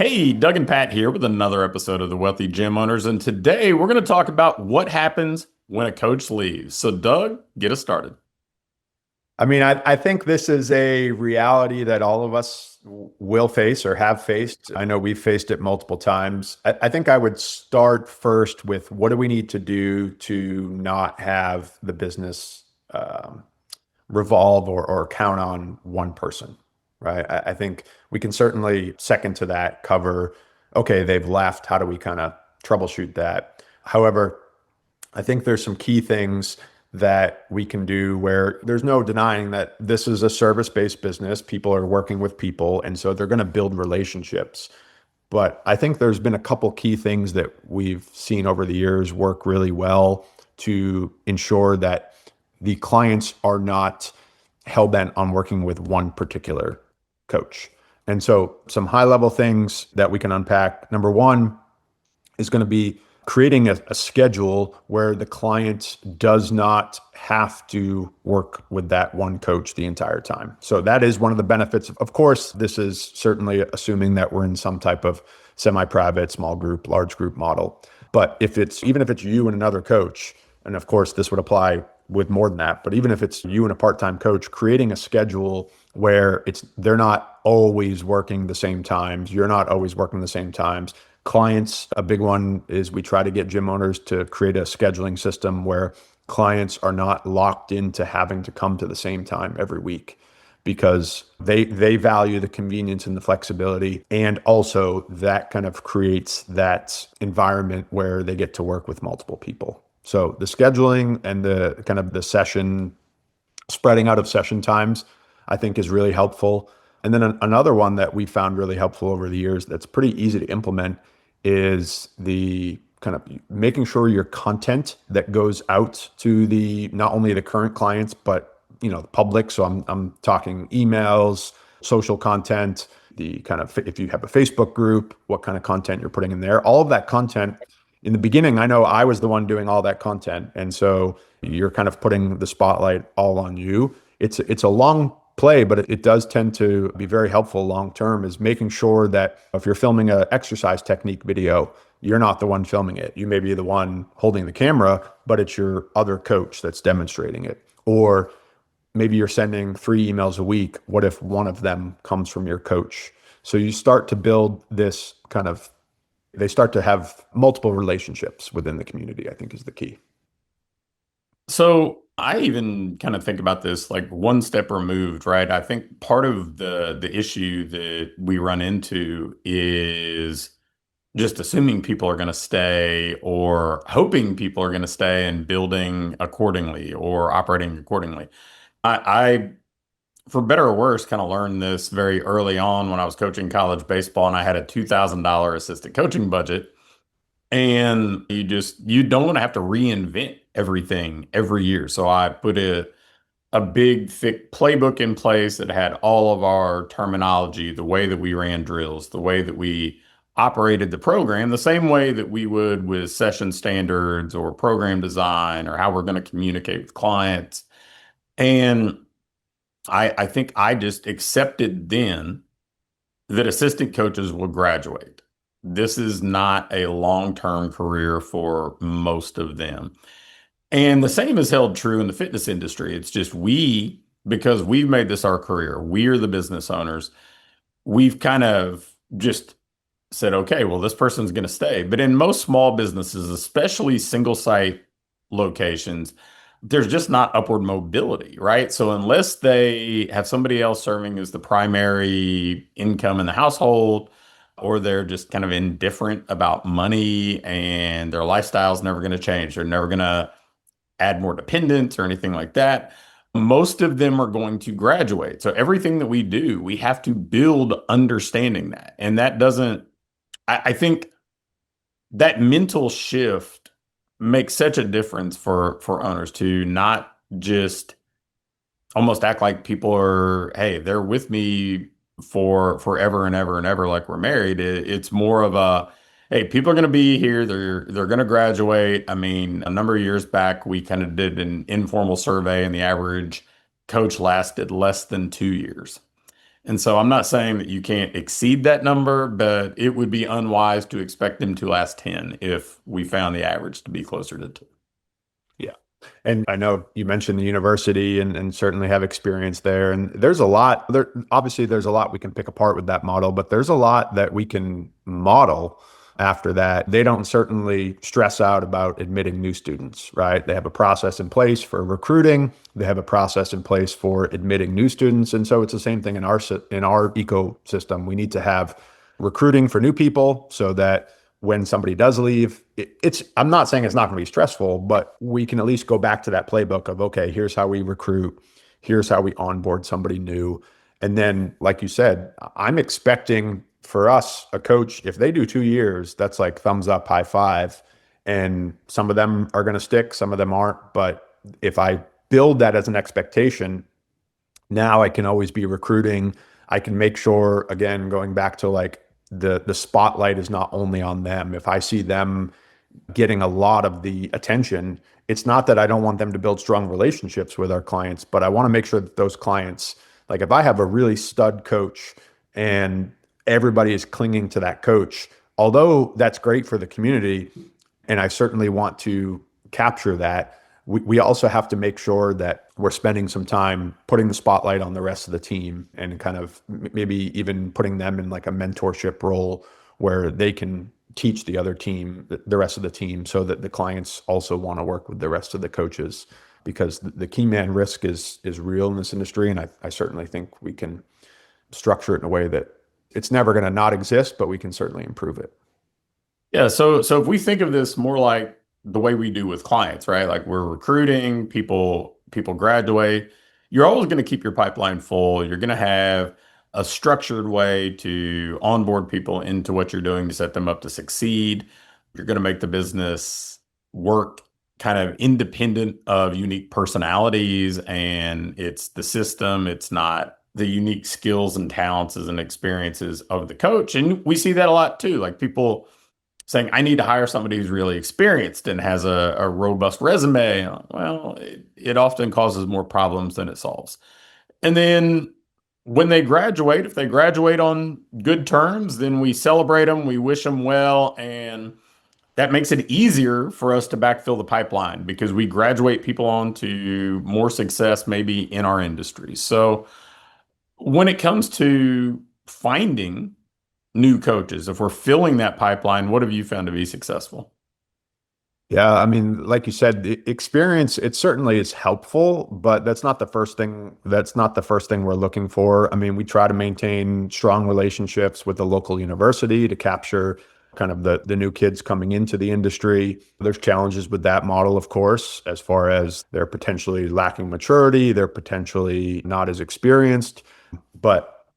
Hey, Doug and Pat here with another episode of The Wealthy Gym Owners. And today we're going to talk about what happens when a coach leaves. So, Doug, get us started. I think this is a reality that all of us will face or have faced. I know we've faced it multiple times. I think I would start first with what do we need to do to not have the business revolve or count on one person, right? I think we can certainly, second to that, cover, okay, they've left. How do we kind of troubleshoot that? However, I think there's some key things that we can do where there's no denying that this is a service-based business. People are working with people, and so they're going to build relationships. But I think there's been a couple key things that we've seen over the years work really well to ensure that the clients are not hell-bent on working with one particular coach. And so some high-level things that we can unpack. Number one is going to be creating a schedule where the client does not have to work with that one coach the entire time. So that is one of the benefits. Of course, this is certainly assuming that we're in some type of semi-private, small group, large group model. But even if it's you and another coach, and of course this would apply with more than that, but even if it's you and a part-time coach, creating a schedule where they're not always working the same times, you're not always working the same times. Clients, a big one is we try to get gym owners to create a scheduling system where clients are not locked into having to come to the same time every week because they value the convenience and the flexibility. And also that kind of creates that environment where they get to work with multiple people. So the scheduling and the kind of the session, spreading out of session times, I think is really helpful. And then another one that we found really helpful over the years that's pretty easy to implement is the kind of making sure your content that goes out to the not only the current clients but the public. So I'm talking emails, social content, the kind of if you have a Facebook group, what kind of content you're putting in there. All of that content in the beginning, I know I was the one doing all that content, and so you're kind of putting the spotlight all on you. It's a long play, but it does tend to be very helpful long term, is making sure that if you're filming an exercise technique video, you're not the one filming it. You may be the one holding the camera, but it's your other coach that's demonstrating it. Or maybe you're sending 3 emails a week. What if one of them comes from your coach? So you start to build this they start to have multiple relationships within the community, I think is the key. So, I even kind of think about this like one step removed, right? I think part of the issue that we run into is just assuming people are going to stay or hoping people are going to stay and building accordingly or operating accordingly. I for better or worse, kind of learned this very early on when I was coaching college baseball and I had a $2,000 assistant coaching budget. And you don't want to have to reinvent everything every year. So I put a big, thick playbook in place that had all of our terminology, the way that we ran drills, the way that we operated the program, the same way that we would with session standards or program design or how we're going to communicate with clients. And I think I just accepted then that assistant coaches will graduate. This is not a long-term career for most of them. And the same is held true in the fitness industry. It's just because we've made this our career, we're the business owners, we've kind of just said, okay, well, this person's going to stay. But in most small businesses, especially single site locations, there's just not upward mobility, right? So unless they have somebody else serving as the primary income in the household, or they're just kind of indifferent about money and their lifestyle's never going to change, they're never going to add more dependents or anything like that, most of them are going to graduate. So everything that we do, we have to build understanding that. And that doesn't, I think that mental shift makes such a difference for owners to not just almost act like people are, hey, they're with me for forever and ever and ever, like we're married. It's more of a, hey, people are going to be here. They're going to graduate. I mean, a number of years back, we kind of did an informal survey, and the average coach lasted less than 2 years. And so I'm not saying that you can't exceed that number, but it would be unwise to expect them to last 10 if we found the average to be closer to 2. Yeah. And I know you mentioned the university and certainly have experience there. And there's a lot there, obviously there's a lot we can pick apart with that model, but there's a lot that we can model after that. They don't certainly stress out about admitting new students, right? They have a process in place for recruiting. They have a process in place for admitting new students. And so it's the same thing in our ecosystem. We need to have recruiting for new people so that when somebody does leave, I'm not saying it's not going to be stressful, but we can at least go back to that playbook of, okay, here's how we recruit, here's how we onboard somebody new. And then, like you said, I'm expecting for us, a coach, if they do 2 years, that's like thumbs up, high five. And some of them are going to stick, some of them aren't. But if I build that as an expectation, now I can always be recruiting. I can make sure, again, going back to like the spotlight is not only on them. If I see them getting a lot of the attention, it's not that I don't want them to build strong relationships with our clients, but I want to make sure that those clients, like if I have a really stud coach and everybody is clinging to that coach, although that's great for the community, and I certainly want to capture that, we also have to make sure that we're spending some time putting the spotlight on the rest of the team and kind of maybe even putting them in like a mentorship role where they can teach the other team, the rest of the team, so that the clients also want to work with the rest of the coaches, because the key man risk is real in this industry. And I certainly think we can structure it in a way that it's never going to not exist, but we can certainly improve it. Yeah, so if we think of this more like the way we do with clients, right? Like we're recruiting, people graduate, you're always going to keep your pipeline full. You're going to have a structured way to onboard people into what you're doing to set them up to succeed. You're going to make the business work kind of independent of unique personalities, and it's the system, it's not the unique skills and talents and experiences of the coach. And we see that a lot too. Like people saying, I need to hire somebody who's really experienced and has a robust resume. Well, it often causes more problems than it solves. And then when they graduate, if they graduate on good terms, then we celebrate them, we wish them well, and that makes it easier for us to backfill the pipeline because we graduate people on to more success maybe in our industry. So when it comes to finding new coaches, if we're filling that pipeline, what have you found to be successful? Yeah, I mean, like you said, the experience, it certainly is helpful, but that's not the first thing. That's not the first thing we're looking for. I mean, we try to maintain strong relationships with the local university to capture kind of the new kids coming into the industry. There's challenges with that model, of course, as far as they're potentially lacking maturity, they're potentially not as experienced, but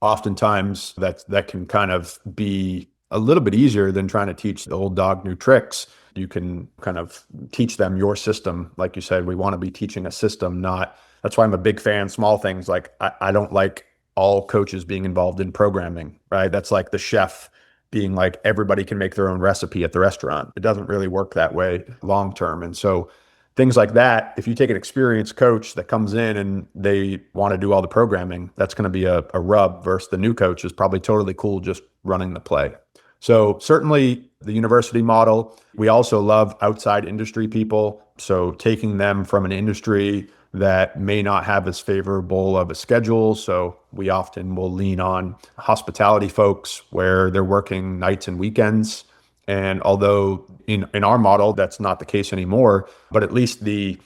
oftentimes that can kind of be a little bit easier than trying to teach the old dog new tricks. You can kind of teach them your system. Like you said, we want to be teaching a system, not, that's why I'm a big fan, small things. Like I don't like all coaches being involved in programming, right? That's like the chef being like, everybody can make their own recipe at the restaurant. It doesn't really work that way long term. And so things like that, if you take an experienced coach that comes in and they want to do all the programming, that's going to be a rub, versus the new coach is probably totally cool just running the play. So certainly the university model. We also love outside industry people. So taking them from an industry that may not have as favorable of a schedule. So we often will lean on hospitality folks where they're working nights and weekends. And although in our model, that's not the case anymore, but at least the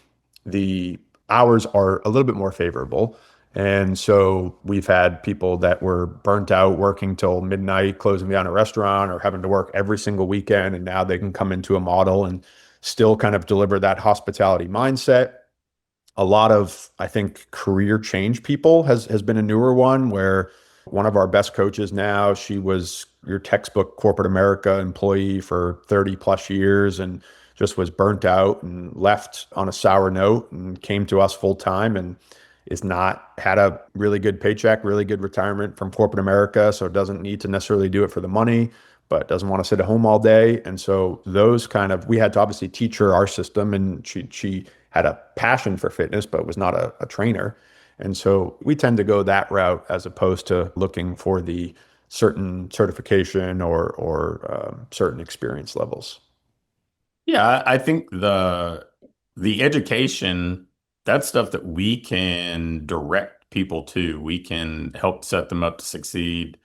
hours are a little bit more favorable. And so we've had people that were burnt out working till midnight, closing down a restaurant, or having to work every single weekend. And now they can come into a model and still kind of deliver that hospitality mindset. A lot of, I think, career change people has been a newer one, where one of our best coaches now, she was your textbook corporate America employee for 30 plus years and just was burnt out and left on a sour note and came to us full time and is not had a really good paycheck, really good retirement from corporate America. So doesn't need to necessarily do it for the money, but doesn't want to sit at home all day. And so those kind of, we had to obviously teach her our system, and she had a passion for fitness, but was not a trainer. And so we tend to go that route as opposed to looking for the certain certification or certain experience levels. Yeah, I think the education, that's stuff that we can direct people to. We can help set them up to succeed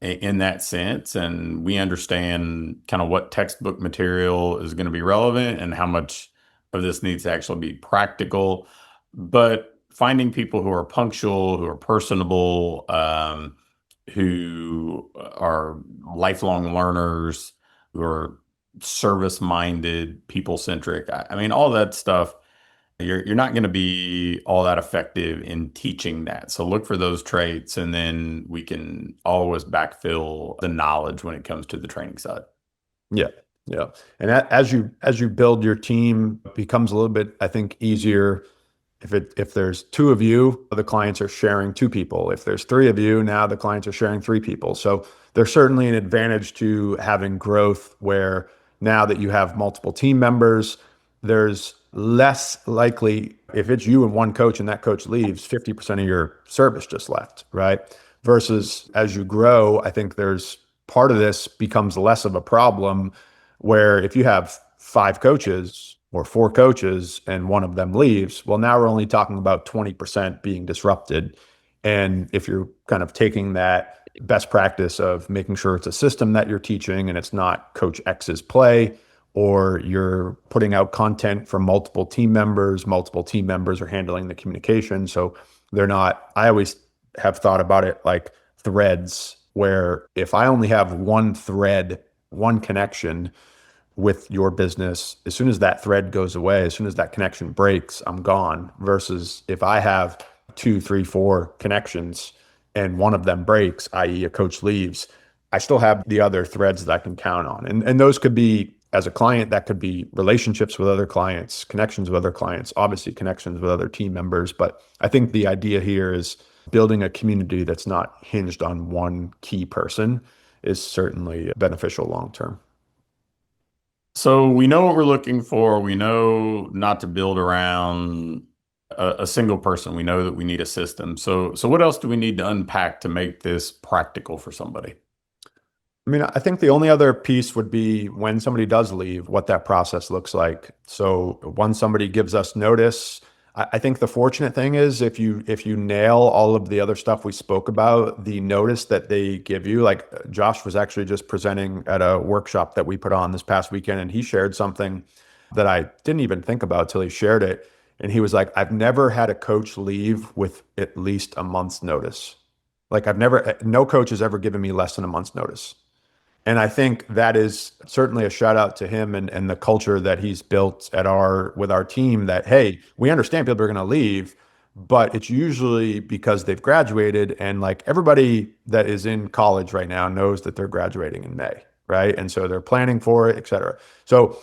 in that sense. And we understand kind of what textbook material is going to be relevant and how much of this needs to actually be practical. But finding people who are punctual, who are personable, who are lifelong learners, who are service-minded, people-centric. I mean, all that stuff, you're not going to be all that effective in teaching that. So look for those traits, and then we can always backfill the knowledge when it comes to the training side. Yeah. Yeah. And as you build your team, it becomes a little bit, I think, easier. If there's two of you, the clients are sharing two people. If there's three of you, now the clients are sharing three people. So there's certainly an advantage to having growth where now that you have multiple team members, there's less likely if it's you and one coach and that coach leaves, 50% of your service just left, right? Versus as you grow, I think there's part of this becomes less of a problem where if you have five coaches or four coaches and one of them leaves, well, now we're only talking about 20% being disrupted. And if you're kind of taking that best practice of making sure it's a system that you're teaching and it's not Coach X's play, or you're putting out content for multiple team members are handling the communication. So they're not, I always have thought about it like threads, where if I only have one thread, one connection with your business, as soon as that thread goes away, as soon as that connection breaks, I'm gone. Versus if I have two, three, four connections and one of them breaks, i.e. a coach leaves, I still have the other threads that I can count on. And those could be, as a client, that could be relationships with other clients, connections with other clients, obviously connections with other team members. But I think the idea here is building a community that's not hinged on one key person is certainly beneficial long term. So we know what we're looking for. We know not to build around a single person. We know that we need a system. So what else do we need to unpack to make this practical for somebody? I mean, I think the only other piece would be when somebody does leave, what that process looks like. So once somebody gives us notice, I think the fortunate thing is if you nail all of the other stuff we spoke about, the notice that they give you, like Josh was actually just presenting at a workshop that we put on this past weekend, and he shared something that I didn't even think about till he shared it. And he was like, I've never had a coach leave with at least a month's notice. Like no coach has ever given me less than a month's notice. And I think that is certainly a shout out to him and the culture that he's built with our team that, hey, we understand people are going to leave, but it's usually because they've graduated, and like everybody that is in college right now knows that they're graduating in May, right? And so they're planning for it, et cetera. So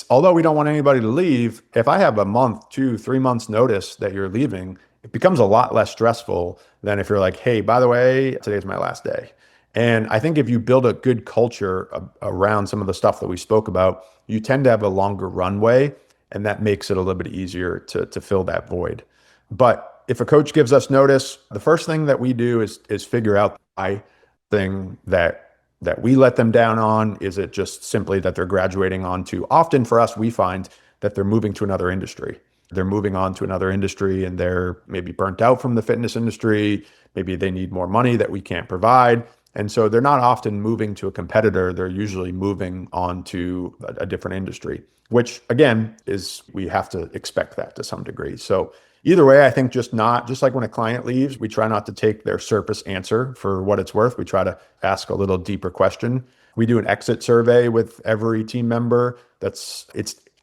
although we don't want anybody to leave, if I have a month, 2, 3 months notice that you're leaving, it becomes a lot less stressful than if you're like, hey, by the way, today's my last day. And I think if you build a good culture around some of the stuff that we spoke about, you tend to have a longer runway, and that makes it a little bit easier to fill that void. But if a coach gives us notice, the first thing that we do is figure out the thing that we let them down on. Is it just simply that they're graduating onto? Often for us, we find that they're moving to another industry. They're moving on to another industry and they're maybe burnt out from the fitness industry. Maybe they need more money that we can't provide. And so they're not often moving to a competitor. They're usually moving on to a different industry, which again is, we have to expect that to some degree. So either way, I think just like when a client leaves, we try not to take their surface answer for what it's worth. We try to ask a little deeper question. We do an exit survey with every team member.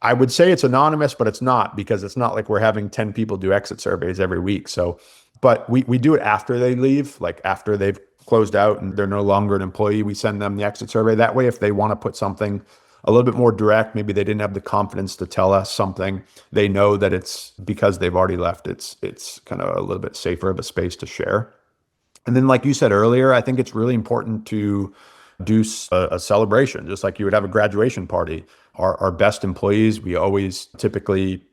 I would say it's anonymous, but it's not, because it's not like we're having 10 people do exit surveys every week. So, but we do it after they leave, like after they've closed out and they're no longer an employee, we send them the exit survey. That way, if they want to put something a little bit more direct, maybe they didn't have the confidence to tell us something, they know that it's because they've already left. It's kind of a little bit safer of a space to share. And then, like you said earlier, I think it's really important to do a celebration, just like you would have a graduation party. Our best employees, we always typically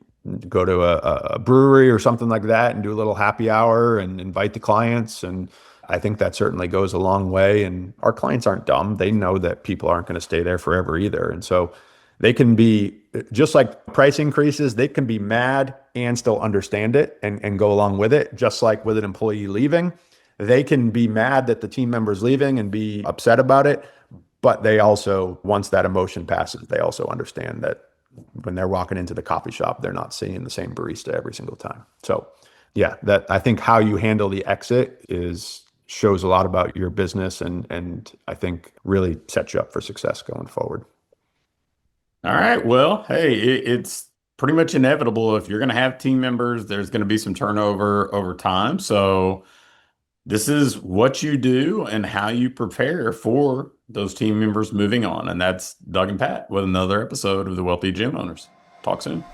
go to a brewery or something like that and do a little happy hour and invite the clients. And I think that certainly goes a long way. And our clients aren't dumb. They know that people aren't going to stay there forever either. And so they can be just like price increases, they can be mad and still understand it and go along with it. Just like with an employee leaving, they can be mad that the team member's leaving and be upset about it. But they also, once that emotion passes, they also understand that when they're walking into the coffee shop, they're not seeing the same barista every single time. So yeah, that I think how you handle the exit is shows a lot about your business and I think really sets you up for success going forward. All right. Well, hey, it's pretty much inevitable. If you're going to have team members, there's going to be some turnover over time. So this is what you do and how you prepare for those team members moving on. And that's Doug and Pat with another episode of the Wealthy Gym Owners. Talk soon.